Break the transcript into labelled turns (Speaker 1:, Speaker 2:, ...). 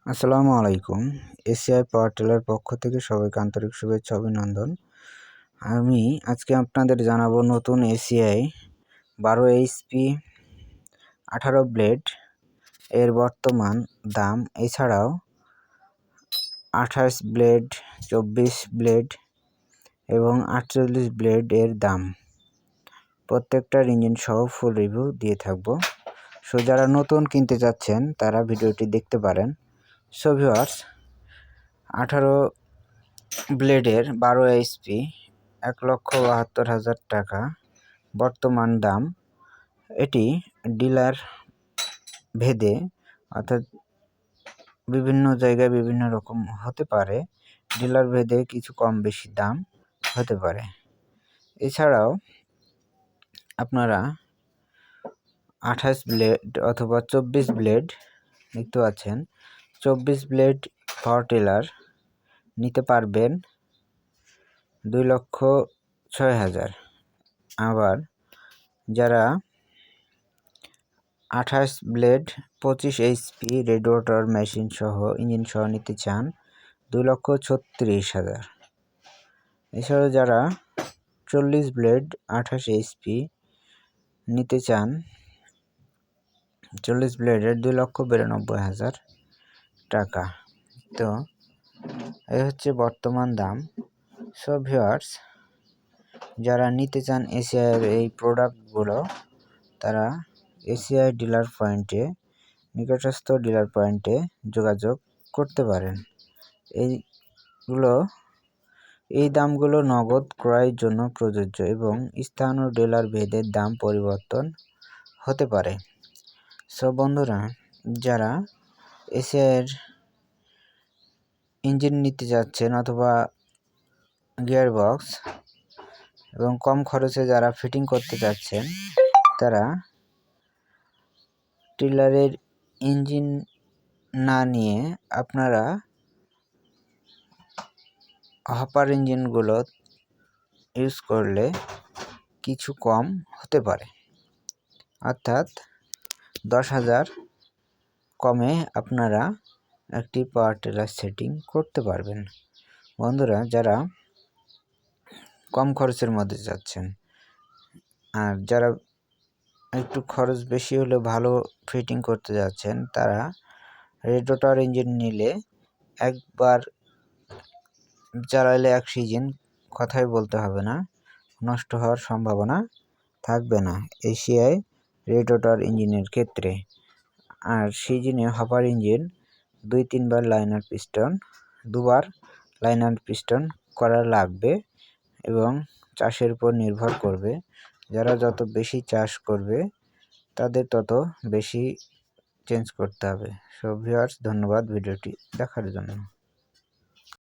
Speaker 1: আসসালামু আলাইকুম। ACI power tiller পক্ষ থেকে সবাইকে আন্তরিক শুভেচ্ছা অভিনন্দন। আমি আজকে আপনাদের জানাবো নতুন এসিআই 12 এইচপি 18 ব্লেড এর বর্তমান দাম, এছাড়াও 28 ব্লেড, 24 ব্লেড এবং 48 ব্লেড এর দাম। প্রত্যেকটার ইঞ্জিন সহ ফুল রিভিউ দিয়ে থাকবো। সো যারা নতুন কিনতে চাচ্ছেন তারা ভিডিওটি দেখতে পারেন। সো ভিউয়ার্স, 18 ব্লেডের 12 এইচপি 1,72,000 টাকা বর্তমান দাম। এটি ডিলার ভেদে, অর্থাৎ বিভিন্ন জায়গায় বিভিন্ন রকম হতে পারে, ডিলার ভেদে কিছু কম বেশি দাম হতে পারে। এছাড়াও আপনারা 28 ব্লেড অথবা 24 ব্লেড দেখতে পাচ্ছেন। 24 ব্লেড পাওয়ার টিলার নিতে পারবেন 2,06,000। আবার যারা 28 blade 25 HP red water machine সহ ইঞ্জিন সহ নিতে চান 2,36,000। এছাড়াও যারা 40 ব্লেড 28 এইচপি নিতে চান, 40 ব্লেডের 2,92,000 টাকা। তো এই হচ্ছে বর্তমান দাম। সো ভিউয়ার্স, যারা নিতে চান এসিআইয়ের এই প্রোডাক্টগুলো, তারা এসিআই ডিলার পয়েন্টে, নিকটস্থ ডিলার পয়েন্টে যোগাযোগ করতে পারেন। এই দামগুলো নগদ ক্রয়ের জন্য প্রযোজ্য এবং স্থান ও ডিলার ভেদে দাম পরিবর্তন হতে পারে। সো বন্ধুরা, যারা এসিআইয়ের ইঞ্জিন নিতে যাচ্ছেন অথবা গিয়ার বক্স এবং কম খরচে যারা ফিটিং করতে যাচ্ছেন, তারা টিলারের ইঞ্জিন না নিয়ে আপনারা হপার ইঞ্জিনগুলো ইউজ করলে কিছু কম হতে পারে, অর্থাৎ 10,000 কমে আপনারা একটি পাওয়ার টিলার সেটিং করতে পারবেন। বন্ধুরা, যারা কম খরচের মধ্যে যাচ্ছেন আর যারা একটু খরচ বেশি হলে ভালো ফিটিং করতে যাচ্ছেন, তারা রেড ওয়াটার ইঞ্জিন নিলে একবার চালাইলে এক সিজন কথাই বলতে হবে না, নষ্ট হওয়ার সম্ভাবনা থাকবে না এসিআই রেড ওয়াটার ইঞ্জিনের ক্ষেত্রে। আর সিজনে হপার ইঞ্জিন 2-3 বার লাইনার পিস্টন, 2 বার লাইনার পিস্টন করা লাগবে এবং চাষের উপর নির্ভর করবে। যারা যত বেশি চাষ করবে তাদের তত বেশি চেঞ্জ করতে হবে। সো ভিউয়ার্স, ধন্যবাদ ভিডিওটি দেখার জন্য।